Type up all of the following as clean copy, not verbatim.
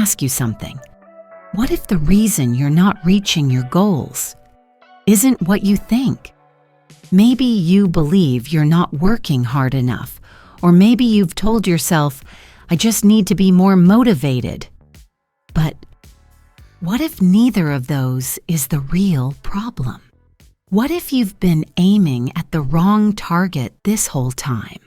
ask you something. What if the reason you're not reaching your goals isn't what you think? Maybe you believe you're not working hard enough, or maybe you've told yourself, I just need to be more motivated. But what if neither of those is the real problem? What if you've been aiming at the wrong target this whole time?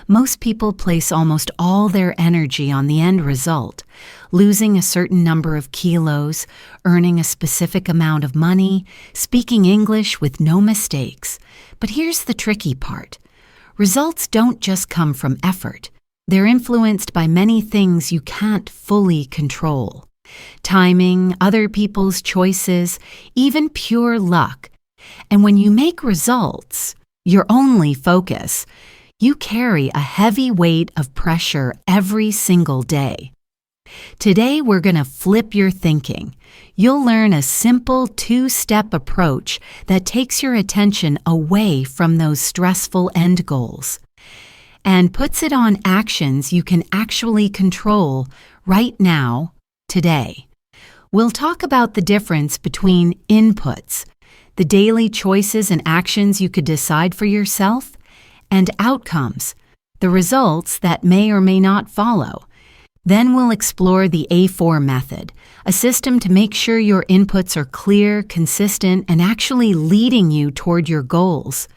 Most people place almost all their energy on the end result, losing a certain number of kilos, earning a specific amount of money, speaking English with no mistakes. But here's the tricky part. Results don't just come from effort. They're influenced by many things you can't fully control. Timing, other people's choices, even pure luck. And when you make results your only focus, you carry a heavy weight of pressure every single day. Today, we're going to flip your thinking. You'll learn a simple two-step approach that takes your attention away from those stressful end goals and puts it on actions you can actually control right now, today. We'll talk about the difference between inputs, the daily choices and actions you could decide for yourself, and outcomes, the results that may or may not follow. Then we'll explore the A4 method, a system to make sure your inputs are clear, consistent, and actually leading you toward your goals.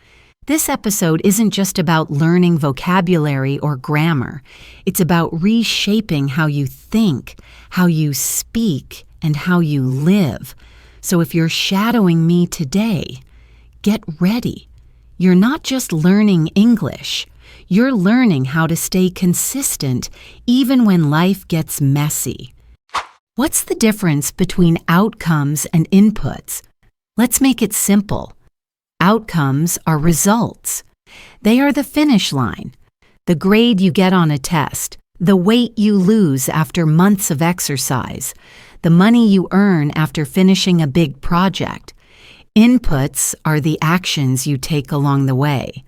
This episode isn't just about learning vocabulary or grammar. It's about reshaping how you think, how you speak, and how you live. So if you're shadowing me today, get ready. You're not just learning English. You're learning how to stay consistent even when life gets messy. What's the difference between outcomes and inputs? Let's make it simple. Outcomes are results. They are the finish line, the grade you get on a test, the weight you lose after months of exercise, the money you earn after finishing a big project. Inputs are the actions you take along the way.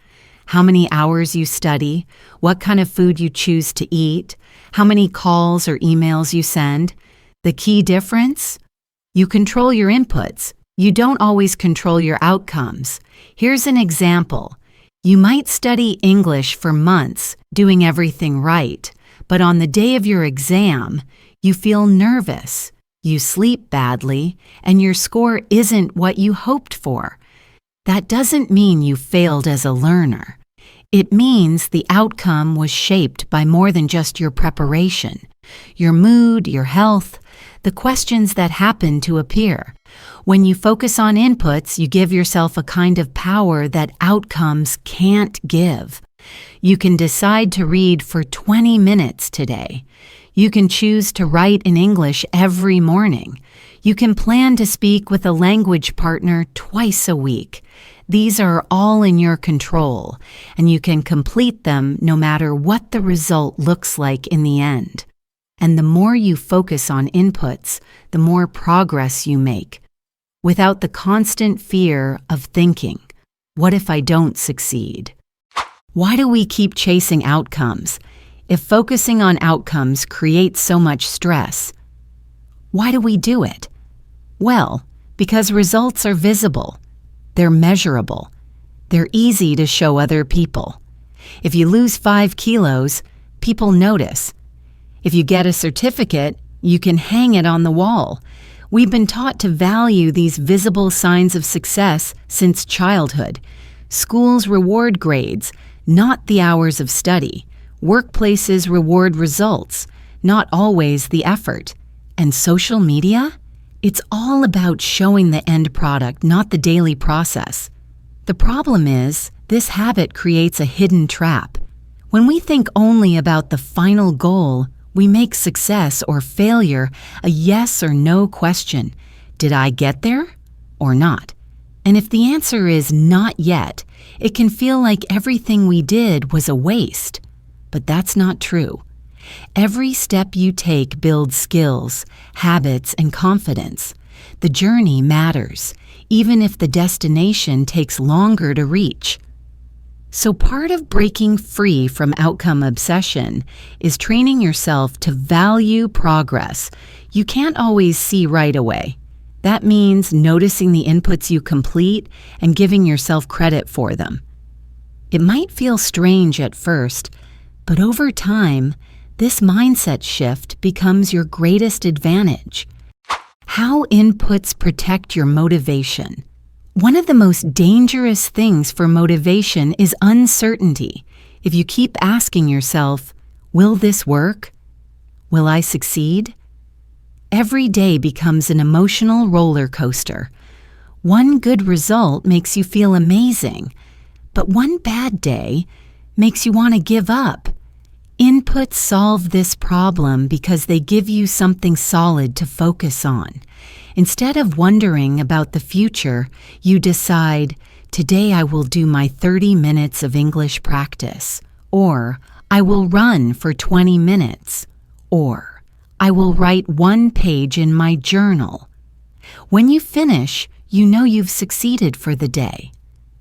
How many hours you study, what kind of food you choose to eat, how many calls or emails you send. The key difference? You control your inputs. You don't always control your outcomes. Here's an example. You might study English for months, doing everything right, but on the day of your exam, you feel nervous. You sleep badly, and your score isn't what you hoped for. That doesn't mean you failed as a learner. It means the outcome was shaped by more than just your preparation, your mood, your health, the questions that happen to appear. When you focus on inputs, you give yourself a kind of power that outcomes can't give. You can decide to read for 20 minutes today. You can choose to write in English every morning. You can plan to speak with a language partner twice a week. These are all in your control, and you can complete them no matter what the result looks like in the end. And the more you focus on inputs, the more progress you make, without the constant fear of thinking, what if I don't succeed? Why do we keep chasing outcomes? If focusing on outcomes creates so much stress, why do we do it? Well, because results are visible. They're measurable. They're easy to show other people. If you lose 5 kilos, people notice. If you get a certificate, you can hang it on the wall. We've been taught to value these visible signs of success since childhood. Schools reward grades, not the hours of study. Workplaces reward results, not always the effort. And social media? It's all about showing the end product, not the daily process. The problem is, this habit creates a hidden trap. When we think only about the final goal, we make success or failure a yes or no question. Did I get there or not? And if the answer is not yet, it can feel like everything we did was a waste. But that's not true. Every step you take builds skills, habits, and confidence. The journey matters, even if the destination takes longer to reach. So part of breaking free from outcome obsession is training yourself to value progress you can't always see right away. That means noticing the inputs you complete and giving yourself credit for them. It might feel strange at first, but over time, this mindset shift becomes your greatest advantage. How inputs protect your motivation. One of the most dangerous things for motivation is uncertainty. If you keep asking yourself, will this work? Will I succeed? Every day becomes an emotional roller coaster. One good result makes you feel amazing, but one bad day makes you want to give up. Inputs solve this problem because they give you something solid to focus on. Instead of wondering about the future, you decide, today I will do my 30 minutes of English practice, or I will run for 20 minutes, or I will write 1 page in my journal. When you finish, you know you've succeeded for the day.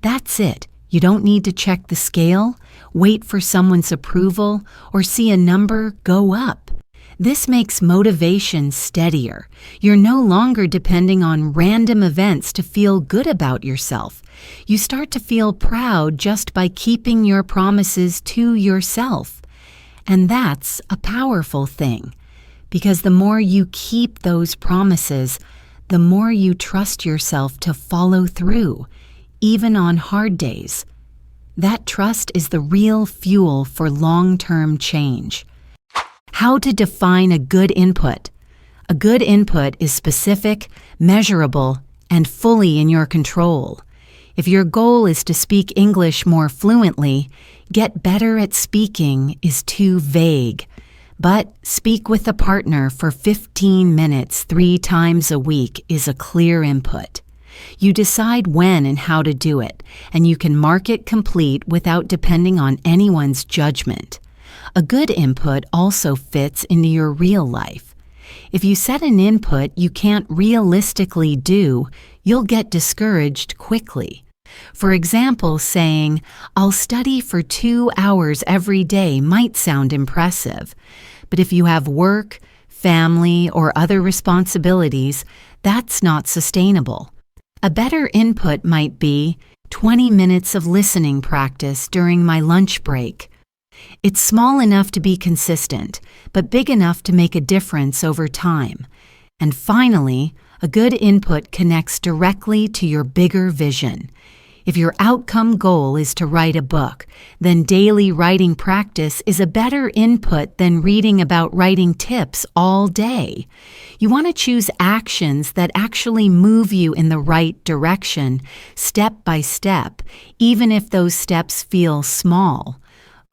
That's it. You don't need to check the scale, wait for someone's approval, or see a number go up. This makes motivation steadier. You're no longer depending on random events to feel good about yourself. You start to feel proud just by keeping your promises to yourself. And that's a powerful thing, because the more you keep those promises, the more you trust yourself to follow through, even on hard days. That trust is the real fuel for long-term change. How to define a good input. A good input is specific, measurable, and fully in your control. If your goal is to speak English more fluently, get better at speaking is too vague. But speak with a partner for 15 minutes 3 times a week is a clear input. You decide when and how to do it, and you can mark it complete without depending on anyone's judgment. A good input also fits into your real life. If you set an input you can't realistically do, you'll get discouraged quickly. For example, saying, "I'll study for 2 hours every day" might sound impressive. But if you have work, family, or other responsibilities, that's not sustainable. A better input might be 20 minutes of listening practice during my lunch break. It's small enough to be consistent, but big enough to make a difference over time. And finally, a good input connects directly to your bigger vision. If your outcome goal is to write a book, then daily writing practice is a better input than reading about writing tips all day. You want to choose actions that actually move you in the right direction, step by step, even if those steps feel small.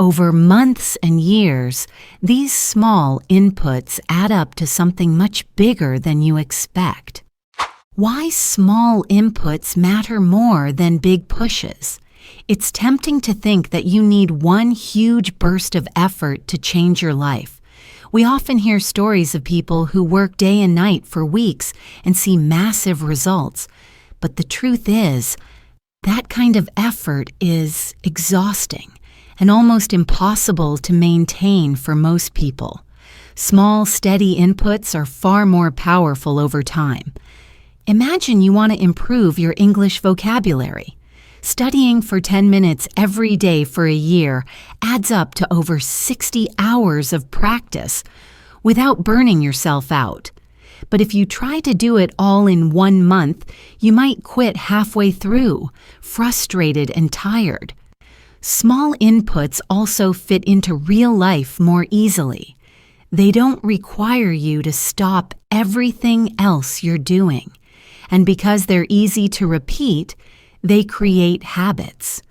Over months and years, these small inputs add up to something much bigger than you expect. Why small inputs matter more than big pushes. It's tempting to think that you need one huge burst of effort to change your life. We often hear stories of people who work day and night for weeks and see massive results. But the truth is, that kind of effort is exhausting and almost impossible to maintain for most people. Small, steady inputs are far more powerful over time. Imagine you want to improve your English vocabulary. Studying for 10 minutes every day for a year adds up to over 60 hours of practice without burning yourself out. But if you try to do it all in 1 month, you might quit halfway through, frustrated and tired. Small inputs also fit into real life more easily. They don't require you to stop everything else you're doing. And because they're easy to repeat, they create habits.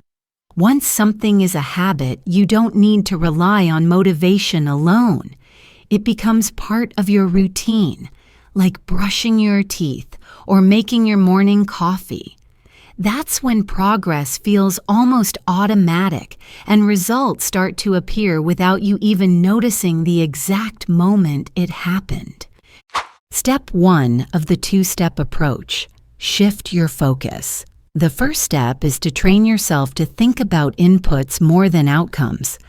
Once something is a habit, you don't need to rely on motivation alone. It becomes part of your routine, like brushing your teeth or making your morning coffee. That's when progress feels almost automatic and results start to appear without you even noticing the exact moment it happened. Step 1 of the 2-step approach: shift your focus. The first step is to train yourself to think about inputs more than outcomes.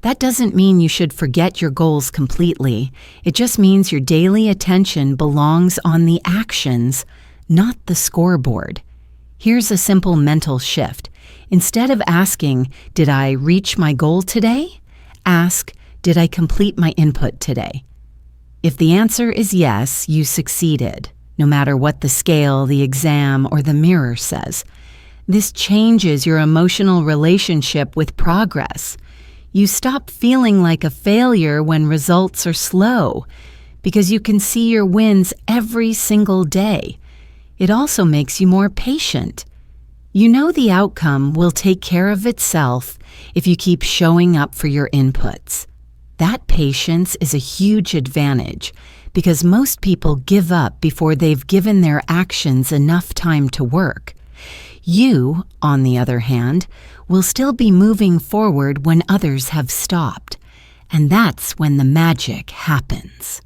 That doesn't mean you should forget your goals completely. It just means your daily attention belongs on the actions, not the scoreboard. Here's a simple mental shift. Instead of asking, "Did I reach my goal today?" ask, "Did I complete my input today?" If the answer is yes, you succeeded, no matter what the scale, the exam, or the mirror says. This changes your emotional relationship with progress. You stop feeling like a failure when results are slow, because you can see your wins every single day. It also makes you more patient. You know the outcome will take care of itself if you keep showing up for your inputs. That patience is a huge advantage because most people give up before they've given their actions enough time to work. You, on the other hand, will still be moving forward when others have stopped, and that's when the magic happens.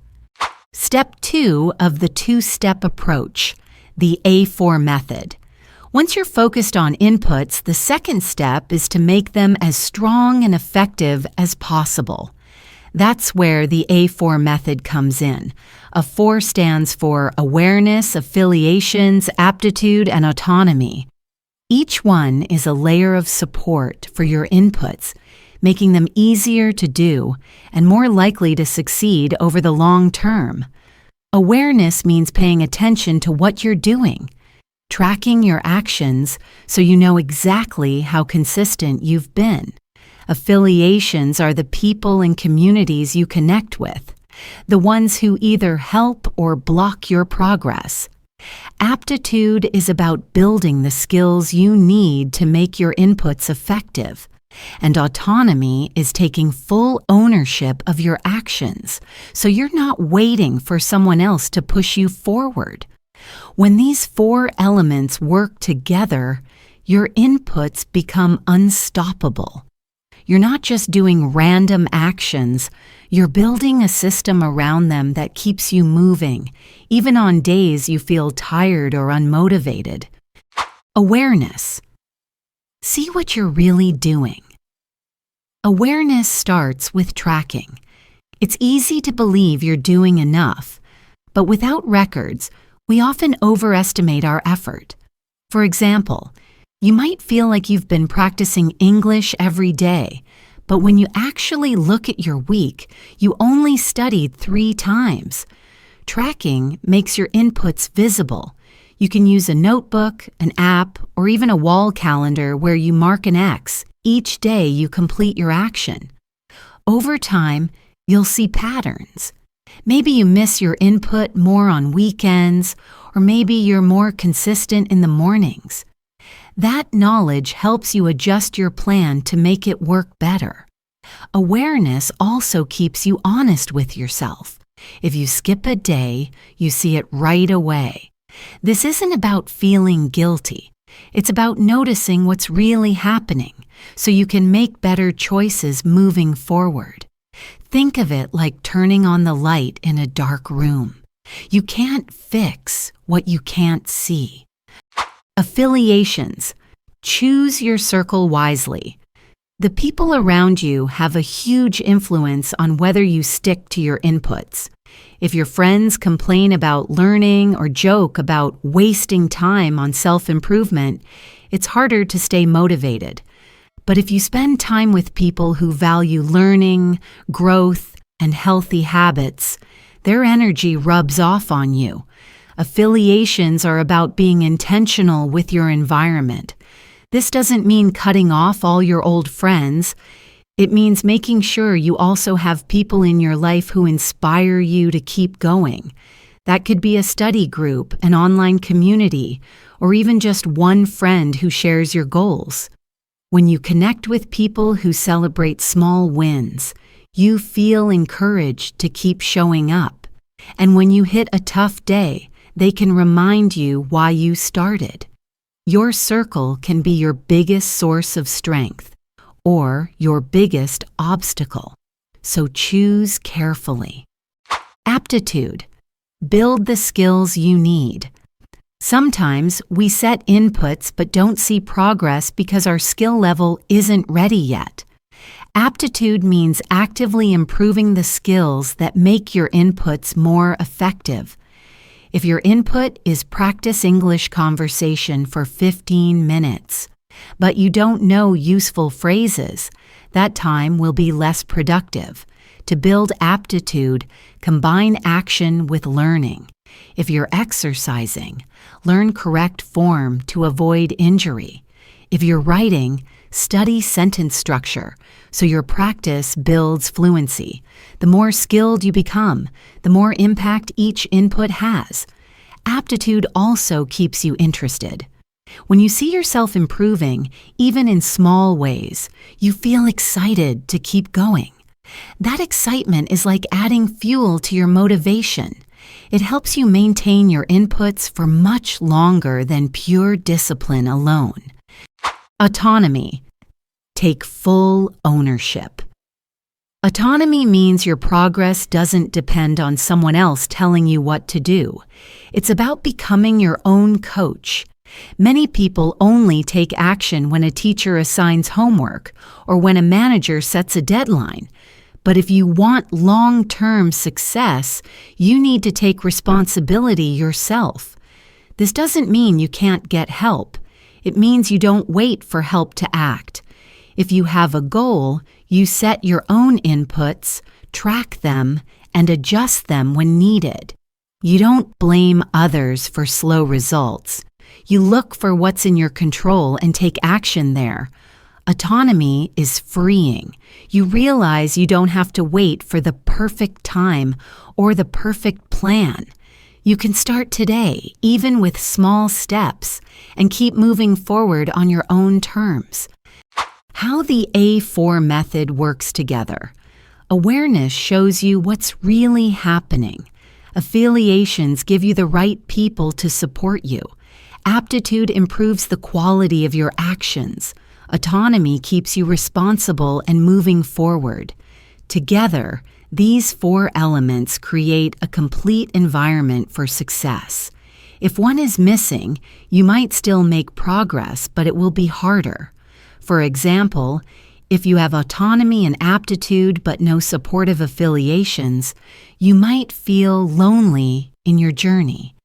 Step 2 of the two-step approach, the A4 method. Once you're focused on inputs, the second step is to make them as strong and effective as possible. That's where the A4 method comes in. A 4 stands for awareness, affiliations, aptitude, and autonomy. Each one is a layer of support for your inputs, making them easier to do and more likely to succeed over the long term. Awareness means paying attention to what you're doing, tracking your actions so you know exactly how consistent you've been. Affiliations are the people and communities you connect with, the ones who either help or block your progress. Aptitude is about building the skills you need to make your inputs effective, and autonomy is taking full ownership of your actions, so you're not waiting for someone else to push you forward. When these 4 elements work together, your inputs become unstoppable. You're not just doing random actions, you're building a system around them that keeps you moving, even on days you feel tired or unmotivated. Awareness. See what you're really doing. Awareness starts with tracking. It's easy to believe you're doing enough, but without records, we often overestimate our effort. For example, you might feel like you've been practicing English every day, but when you actually look at your week, you only studied 3 times. Tracking makes your inputs visible. You can use a notebook, an app, or even a wall calendar where you mark an X each day you complete your action. Over time, you'll see patterns. Maybe you miss your input more on weekends, or maybe you're more consistent in the mornings. That knowledge helps you adjust your plan to make it work better. Awareness also keeps you honest with yourself. If you skip a day, you see it right away. This isn't about feeling guilty. It's about noticing what's really happening so you can make better choices moving forward. Think of it like turning on the light in a dark room. You can't fix what you can't see. Affiliations. Choose your circle wisely. The people around you have a huge influence on whether you stick to your inputs. If your friends complain about learning or joke about wasting time on self-improvement, it's harder to stay motivated. But if you spend time with people who value learning, growth, and healthy habits, their energy rubs off on you. Affiliations are about being intentional with your environment. This doesn't mean cutting off all your old friends. It means making sure you also have people in your life who inspire you to keep going. That could be a study group, an online community, or even just one friend who shares your goals. When you connect with people who celebrate small wins, you feel encouraged to keep showing up. And when you hit a tough day, they can remind you why you started. Your circle can be your biggest source of strength or your biggest obstacle, so choose carefully. Aptitude. Build the skills you need. Sometimes we set inputs but don't see progress because our skill level isn't ready yet. Aptitude means actively improving the skills that make your inputs more effective. If your input is practice English conversation for 15 minutes, but you don't know useful phrases, that time will be less productive. To build aptitude, combine action with learning. If you're exercising, learn correct form to avoid injury. If you're writing, study sentence structure so your practice builds fluency. The more skilled you become, the more impact each input has. Aptitude also keeps you interested. When you see yourself improving, even in small ways, you feel excited to keep going. That excitement is like adding fuel to your motivation. It helps you maintain your inputs for much longer than pure discipline alone. Autonomy. Take full ownership. Autonomy means your progress doesn't depend on someone else telling you what to do. It's about becoming your own coach. Many people only take action when a teacher assigns homework or when a manager sets a deadline. But if you want long-term success, you need to take responsibility yourself. This doesn't mean you can't get help. It means you don't wait for help to act. If you have a goal, you set your own inputs, track them, and adjust them when needed. You don't blame others for slow results. You look for what's in your control and take action there. Autonomy is freeing. You realize you don't have to wait for the perfect time or the perfect plan. You can start today, even with small steps, and keep moving forward on your own terms. How the A4 method works together. Awareness shows you what's really happening. Affiliations give you the right people to support you. Aptitude improves the quality of your actions. Autonomy keeps you responsible and moving forward. Together, these 4 elements create a complete environment for success. If one is missing, you might still make progress, but it will be harder. For example, if you have autonomy and aptitude but no supportive affiliations, you might feel lonely in your journey.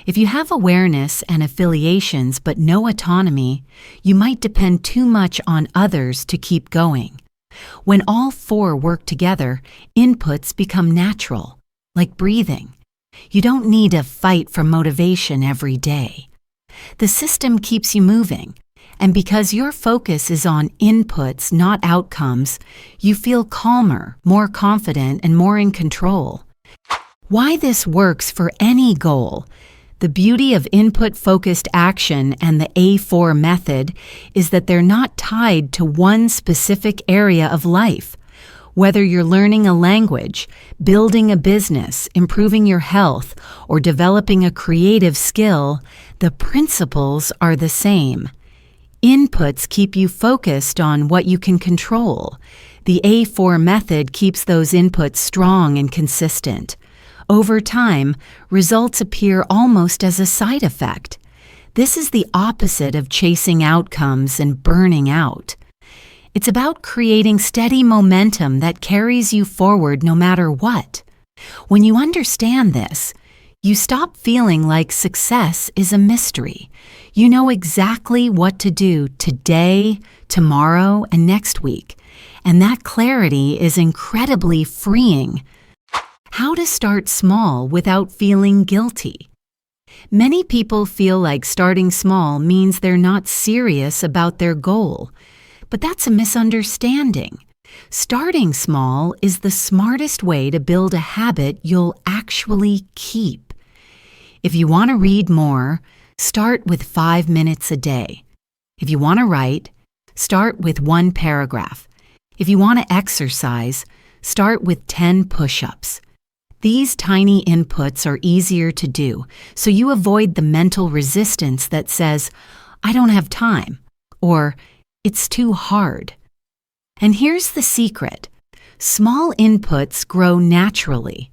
If you have awareness and affiliations but no autonomy, you might depend too much on others to keep going. When all 4 work together, inputs become natural, like breathing. You don't need to fight for motivation every day. The system keeps you moving, and because your focus is on inputs, not outcomes, you feel calmer, more confident, and more in control. Why this works for any goal. The beauty of input-focused action and the A4 method is that they're not tied to one specific area of life. Whether you're learning a language, building a business, improving your health, or developing a creative skill, the principles are the same. Inputs keep you focused on what you can control. The A4 method keeps those inputs strong and consistent. Over time, results appear almost as a side effect. This is the opposite of chasing outcomes and burning out. It's about creating steady momentum that carries you forward no matter what. When you understand this, you stop feeling like success is a mystery. You know exactly what to do today, tomorrow, and next week. And that clarity is incredibly freeing. How to start small without feeling guilty. Many people feel like starting small means they're not serious about their goal, but that's a misunderstanding. Starting small is the smartest way to build a habit you'll actually keep. If you want to read more, start with 5 minutes a day. If you want to write, start with 1 paragraph. If you want to exercise, start with 10 push-ups. These tiny inputs are easier to do, so you avoid the mental resistance that says, "I don't have time," or "It's too hard." And here's the secret. Small inputs grow naturally.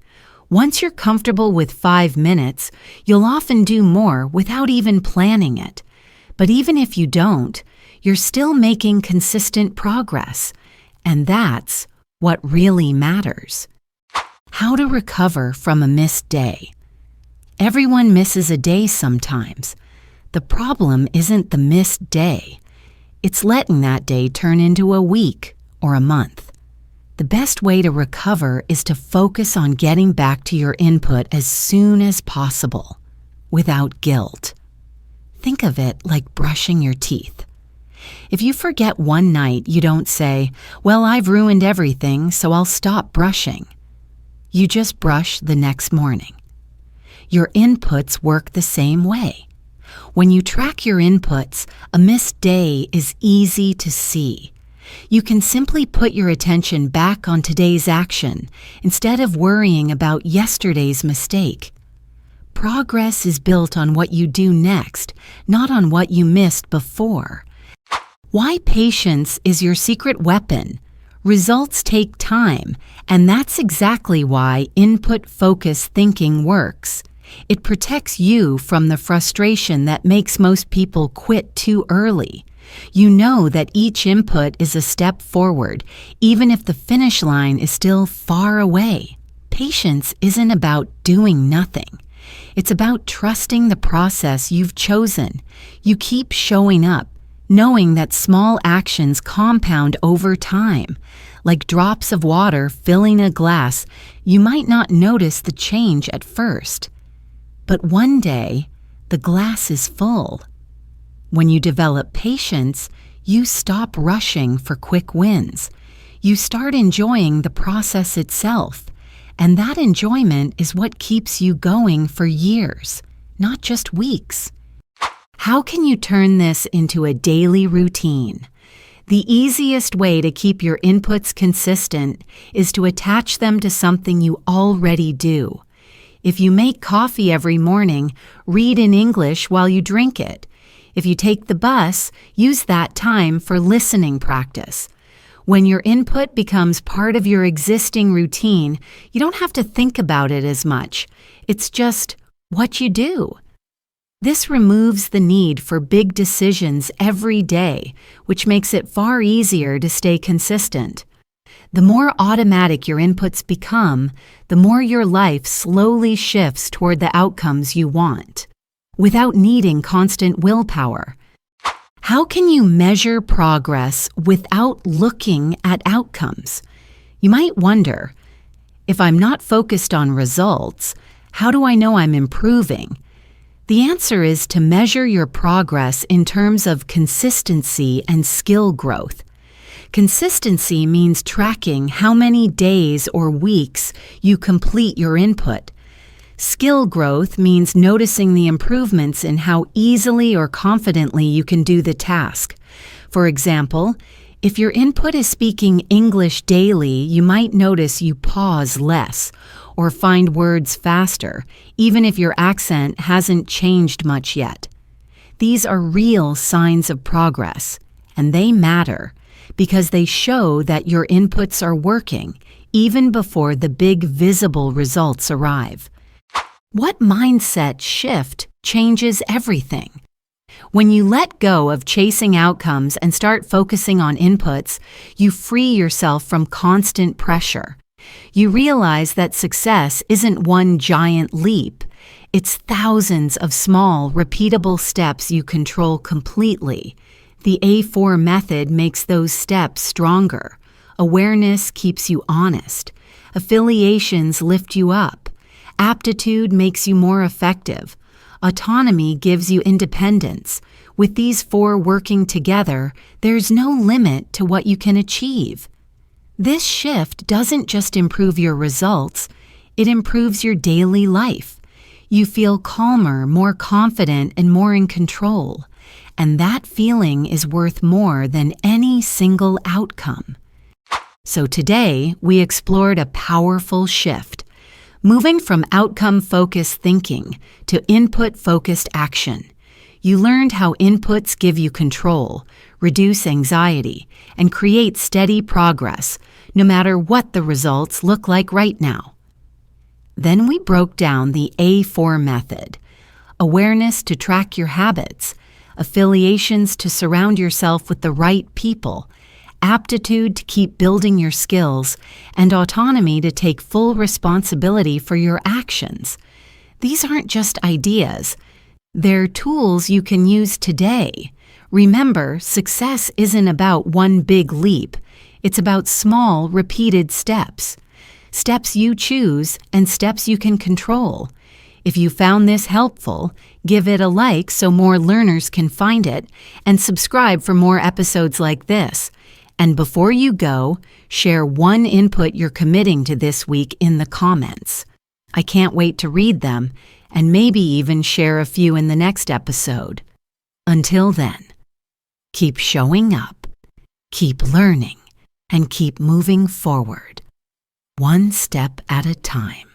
Once you're comfortable with 5 minutes, you'll often do more without even planning it. But even if you don't, you're still making consistent progress, and that's what really matters. How to recover from a missed day. Everyone misses a day sometimes. The problem isn't the missed day. It's letting that day turn into a week or a month. The best way to recover is to focus on getting back to your input as soon as possible, without guilt. Think of it like brushing your teeth. If you forget one night, you don't say, "Well, I've ruined everything, so I'll stop brushing." You just brush the next morning. Your inputs work the same way. When you track your inputs, a missed day is easy to see. You can simply put your attention back on today's action instead of worrying about yesterday's mistake. Progress is built on what you do next, not on what you missed before. Why patience is your secret weapon. Results take time, and that's exactly why input-focused thinking works. It protects you from the frustration that makes most people quit too early. You know that each input is a step forward, even if the finish line is still far away. Patience isn't about doing nothing. It's about trusting the process you've chosen. You keep showing up, knowing that small actions compound over time. Like drops of water filling a glass, you might not notice the change at first. But one day, the glass is full. When you develop patience, you stop rushing for quick wins. You start enjoying the process itself, and that enjoyment is what keeps you going for years, not just weeks. How can you turn this into a daily routine? The easiest way to keep your inputs consistent is to attach them to something you already do. If you make coffee every morning, read in English while you drink it. If you take the bus, use that time for listening practice. When your input becomes part of your existing routine, you don't have to think about it as much. It's just what you do. This removes the need for big decisions every day, which makes it far easier to stay consistent. The more automatic your inputs become, the more your life slowly shifts toward the outcomes you want, without needing constant willpower. How can you measure progress without looking at outcomes? You might wonder, if I'm not focused on results, how do I know I'm improving? The answer is to measure your progress in terms of consistency and skill growth. Consistency means tracking how many days or weeks you complete your input. Skill growth means noticing the improvements in how easily or confidently you can do the task. For example, if your input is speaking English daily, you might notice you pause less or find words faster, even if your accent hasn't changed much yet. These are real signs of progress, and they matter because they show that your inputs are working even before the big visible results arrive. What mindset shift changes everything? When you let go of chasing outcomes and start focusing on inputs, you free yourself from constant pressure. You realize that success isn't one giant leap. It's thousands of small, repeatable steps you control completely. The A4 method makes those steps stronger. Awareness keeps you honest. Affiliations lift you up. Aptitude makes you more effective. Autonomy gives you independence. With these 4 working together, there's no limit to what you can achieve. This shift doesn't just improve your results, it improves your daily life. You feel calmer, more confident, and more in control. And that feeling is worth more than any single outcome. So today, we explored a powerful shift. Moving from outcome-focused thinking to input-focused action. You learned how inputs give you control, reduce anxiety, and create steady progress, no matter what the results look like right now. Then we broke down the A4 method: awareness to track your habits, affiliations to surround yourself with the right people, aptitude to keep building your skills, and autonomy to take full responsibility for your actions. These aren't just ideas. They're tools you can use today. Remember, success isn't about one big leap. It's about small, repeated steps. Steps you choose and steps you can control. If you found this helpful, give it a like so more learners can find it, and subscribe for more episodes like this. And before you go, share one input you're committing to this week in the comments. I can't wait to read them, and maybe even share a few in the next episode. Until then, keep showing up, keep learning, and keep moving forward, one step at a time.